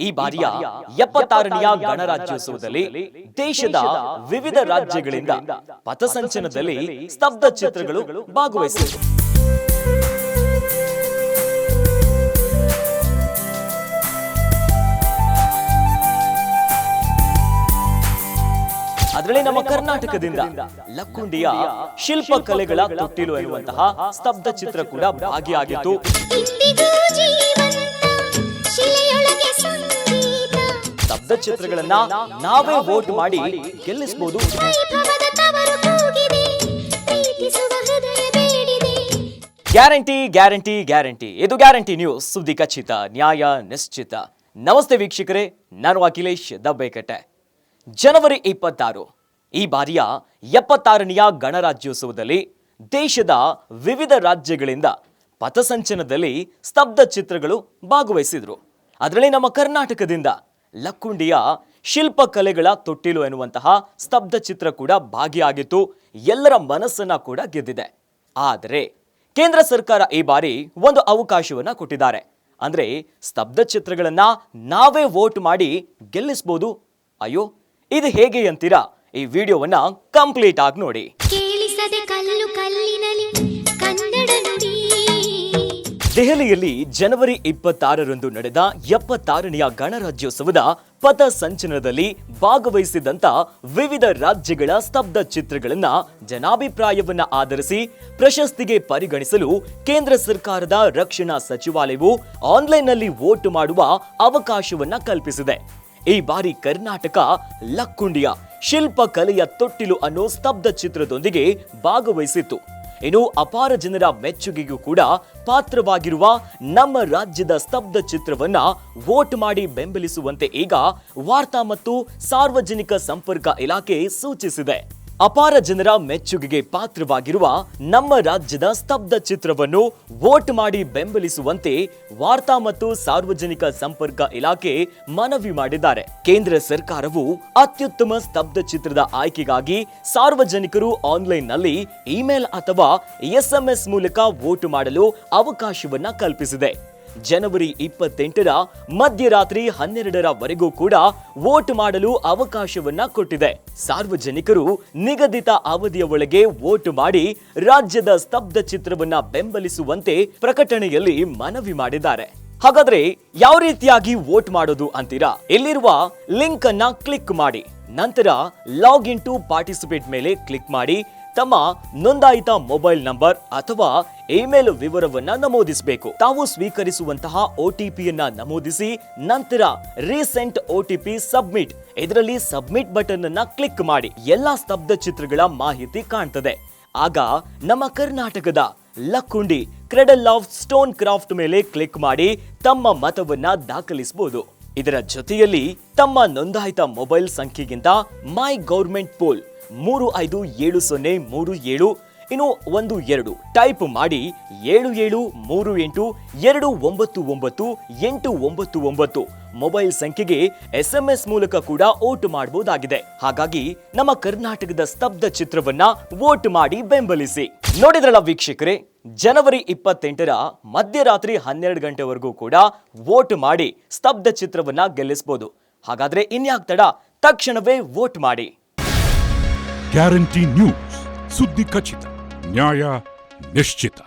ಈ ಬಾರಿಯ 76ನೆಯ ಗಣರಾಜ್ಯೋತ್ಸವದಲ್ಲಿ ದೇಶದ ವಿವಿಧ ರಾಜ್ಯಗಳಿಂದ ಪಥಸಂಚಲನದಲ್ಲಿ ಸ್ತಬ್ಧ ಚಿತ್ರಗಳು ಭಾಗವಹಿಸಿವೆ. ಅದರಲ್ಲಿ ನಮ್ಮ ಕರ್ನಾಟಕದಿಂದ ಲಕ್ಕುಂಡಿಯ ಶಿಲ್ಪಕಲೆಗಳ ತೊಟ್ಟಿಲು ಎನ್ನುವಂತಹ ಸ್ತಬ್ಧ ಚಿತ್ರ ಕೂಡ ಭಾಗಿಯಾಗಿತ್ತು. ಸ್ತಬ್ಧ ಚಿತ್ರಗಳನ್ನ ನಾವೇ ವೋಟ್ ಮಾಡಿ ಗೆಲ್ಲಿಸಬಹುದು. ಗ್ಯಾರಂಟಿ ಗ್ಯಾರಂಟಿ ಗ್ಯಾರಂಟಿ, ಇದು ಗ್ಯಾರಂಟಿ ನ್ಯೂಸ್, ಸುದ್ದಿ ಖಚಿತ, ನ್ಯಾಯ ನಿಶ್ಚಿತ. ನಮಸ್ತೆ ವೀಕ್ಷಕರೇ, ನಾನು ಅಖಿಲೇಶ್ ದಬ್ಬೆಕಟ್ಟೆ. ಜನವರಿ 26 ಈ ಬಾರಿಯ 76ನೆಯ ಗಣರಾಜ್ಯೋತ್ಸವದಲ್ಲಿ ದೇಶದ ವಿವಿಧ ರಾಜ್ಯಗಳಿಂದ ಪಥಸಂಚಲನದಲ್ಲಿ ಸ್ತಬ್ಧ ಚಿತ್ರಗಳು ಭಾಗವಹಿಸಿದ್ರು. ಅದರಲ್ಲಿ ನಮ್ಮ ಕರ್ನಾಟಕದಿಂದ ಲಕ್ಕುಂಡಿಯ ಶಿಲ್ಪಕಲೆಗಳ ತೊಟ್ಟಿಲು ಎನ್ನುವಂತಹ ಸ್ತಬ್ಧ ಚಿತ್ರ ಕೂಡ ಭಾಗಿಯಾಗಿತ್ತು. ಎಲ್ಲರ ಮನಸ್ಸನ್ನ ಕೂಡ ಗೆದ್ದಿದೆ. ಆದರೆ ಕೇಂದ್ರ ಸರ್ಕಾರ ಈ ಬಾರಿ ಒಂದು ಅವಕಾಶವನ್ನ ಕೊಟ್ಟಿದ್ದಾರೆ. ಅಂದ್ರೆ ಸ್ತಬ್ಧ ಚಿತ್ರಗಳನ್ನ ನಾವೇ ವೋಟ್ ಮಾಡಿ ಗೆಲ್ಲಿಸಬಹುದು. ಅಯ್ಯೋ, ಇದು ಹೇಗೆ ಅಂತೀರಾ? ಈ ವಿಡಿಯೋವನ್ನ ಕಂಪ್ಲೀಟ್ ಆಗಿ ನೋಡಿ. ದೆಹಲಿಯಲ್ಲಿ ಜನವರಿ 26ರಂದು ನಡೆದ 76ನೆಯ ಗಣರಾಜ್ಯೋತ್ಸವದ ಪಥ ಸಂಚಲನದಲ್ಲಿ ಭಾಗವಹಿಸಿದಂತ ವಿವಿಧ ರಾಜ್ಯಗಳ ಸ್ತಬ್ಧ ಚಿತ್ರಗಳನ್ನ ಜನಾಭಿಪ್ರಾಯವನ್ನ ಆಧರಿಸಿ ಪ್ರಶಸ್ತಿಗೆ ಪರಿಗಣಿಸಲು ಕೇಂದ್ರ ಸರ್ಕಾರದ ರಕ್ಷಣಾ ಸಚಿವಾಲಯವು ಆನ್ಲೈನ್ನಲ್ಲಿ ವೋಟ್ ಮಾಡುವ ಅವಕಾಶವನ್ನ ಕಲ್ಪಿಸಿದೆ. ಈ ಬಾರಿ ಕರ್ನಾಟಕ ಲಕ್ಕುಂಡಿಯ ಶಿಲ್ಪಕಲೆಯ ತೊಟ್ಟಿಲು ಅನ್ನೋ ಸ್ತಬ್ಧ ಚಿತ್ರದೊಂದಿಗೆ ಭಾಗವಹಿಸಿತ್ತು. ಇನ್ನು ಅಪಾರ ಜನರ ಮೆಚ್ಚುಗೆಗೂ ಕೂಡ ಪಾತ್ರವಾಗಿರುವ ನಮ್ಮ ರಾಜ್ಯದ ಸ್ತಬ್ಧ ಚಿತ್ರವನ್ನ ವೋಟ್ ಮಾಡಿ ಬೆಂಬಲಿಸುವಂತೆ ಈಗ ವಾರ್ತಾ ಮತ್ತು ಸಾರ್ವಜನಿಕ ಸಂಪರ್ಕ ಇಲಾಖೆ ಸೂಚಿಸಿದೆ. ಅಪಾರ ಜನರ ಮೆಚ್ಚುಗೆಗೆ ಪಾತ್ರವಾಗಿರುವ ನಮ್ಮ ರಾಜ್ಯದ ಸ್ತಬ್ಧ ಚಿತ್ರವನ್ನು ವೋಟ್ ಮಾಡಿ ಬೆಂಬಲಿಸುವಂತೆ ವಾರ್ತಾ ಮತ್ತು ಸಾರ್ವಜನಿಕ ಸಂಪರ್ಕ ಇಲಾಖೆ ಮನವಿ ಮಾಡಿದ್ದಾರೆ. ಕೇಂದ್ರ ಸರ್ಕಾರವು ಅತ್ಯುತ್ತಮ ಸ್ತಬ್ಧ ಚಿತ್ರದ ಆಯ್ಕೆಗಾಗಿ ಸಾರ್ವಜನಿಕರು ಆನ್ಲೈನ್ನಲ್ಲಿ ಇಮೇಲ್ ಅಥವಾ SMS ಮೂಲಕ ವೋಟ್ ಮಾಡಲು ಅವಕಾಶವನ್ನ ಕಲ್ಪಿಸಿದೆ. ಜನವರಿ 28ರ ಮಧ್ಯರಾತ್ರಿ 12ರವರೆಗೂ ಕೂಡ ವೋಟ್ ಮಾಡಲು ಅವಕಾಶವನ್ನ ಕೊಟ್ಟಿದೆ. ಸಾರ್ವಜನಿಕರು ನಿಗದಿತ ಅವಧಿಯ ಒಳಗೆ ವೋಟ್ ಮಾಡಿ ರಾಜ್ಯದ ಸ್ತಬ್ಧ ಚಿತ್ರವನ್ನ ಬೆಂಬಲಿಸುವಂತೆ ಪ್ರಕಟಣೆಯಲ್ಲಿ ಮನವಿ ಮಾಡಿದ್ದಾರೆ. ಹಾಗಾದ್ರೆ ಯಾವ ರೀತಿಯಾಗಿ ವೋಟ್ ಮಾಡೋದು ಅಂತೀರಾ? ಇಲ್ಲಿರುವ ಲಿಂಕ್ ಅನ್ನ ಕ್ಲಿಕ್ ಮಾಡಿ, ನಂತರ ಲಾಗಿನ್ ಟು ಪಾರ್ಟಿಸಿಪೇಟ್ ಮೇಲೆ ಕ್ಲಿಕ್ ಮಾಡಿ ತಮ್ಮ ನೋಂದಾಯಿತ ಮೊಬೈಲ್ ನಂಬರ್ ಅಥವಾ ಇಮೇಲ್ ವಿವರವನ್ನ ನಮೂದಿಸಬೇಕು. ತಾವು ಸ್ವೀಕರಿಸುವಂತಹ OTPಯನ್ನ ನಮೂದಿಸಿ ನಂತರ ರೀಸೆಂಟ್ OTP ಸಬ್ಮಿಟ್, ಇದರಲ್ಲಿ ಸಬ್ಮಿಟ್ ಬಟನ್ ಅನ್ನ ಕ್ಲಿಕ್ ಮಾಡಿ. ಎಲ್ಲಾ ಸ್ತಬ್ಧ ಚಿತ್ರಗಳ ಮಾಹಿತಿ ಕಾಣ್ತದೆ. ಆಗ ನಮ್ಮ ಕರ್ನಾಟಕದ Lakkundi cradle of stone craft ಮೇಲೆ ಕ್ಲಿಕ್ ಮಾಡಿ ತಮ್ಮ ಮತವನ್ನ ದಾಖಲಿಸಬಹುದು. ಇದರ ಜೊತೆಯಲ್ಲಿ ತಮ್ಮ ನೋಂದಾಯಿತ ಮೊಬೈಲ್ ಸಂಖ್ಯೆಗಿಂತ ಮೈ ಗೌರ್ಮೆಂಟ್ ಪೋಲ್ 357037 ಇನ್ನು 12 ಟೈಪ್ ಮಾಡಿ 7738299899 ಮೊಬೈಲ್ ಸಂಖ್ಯೆಗೆ SMS ಮೂಲಕ ಕೂಡ ವೋಟ್ ಮಾಡಬಹುದಾಗಿದೆ. ಹಾಗಾಗಿ ನಮ್ಮ ಕರ್ನಾಟಕದ ಸ್ತಬ್ಧ ಚಿತ್ರವನ್ನ ವೋಟ್ ಮಾಡಿ ಬೆಂಬಲಿಸಿ. ನೋಡಿದ್ರಲ್ಲ ವೀಕ್ಷಕರೇ, ಜನವರಿ 28ರ ಮಧ್ಯರಾತ್ರಿ 12 ಗಂಟೆವರೆಗೂ ಕೂಡ ವೋಟ್ ಮಾಡಿ ಸ್ತಬ್ಧ ಚಿತ್ರವನ್ನ ಗೆಲ್ಲಿಸಬಹುದು. ಹಾಗಾದ್ರೆ ಇನ್ಯಾಕ್ ತಡ, ತಕ್ಷಣವೇ ವೋಟ್ ಮಾಡಿ. ಗ್ಯಾರಂಟಿ ನ್ಯೂಸ್, ಸುದ್ದಿ ಖಚಿತ, ನ್ಯಾಯ ನಿಶ್ಚಿತ.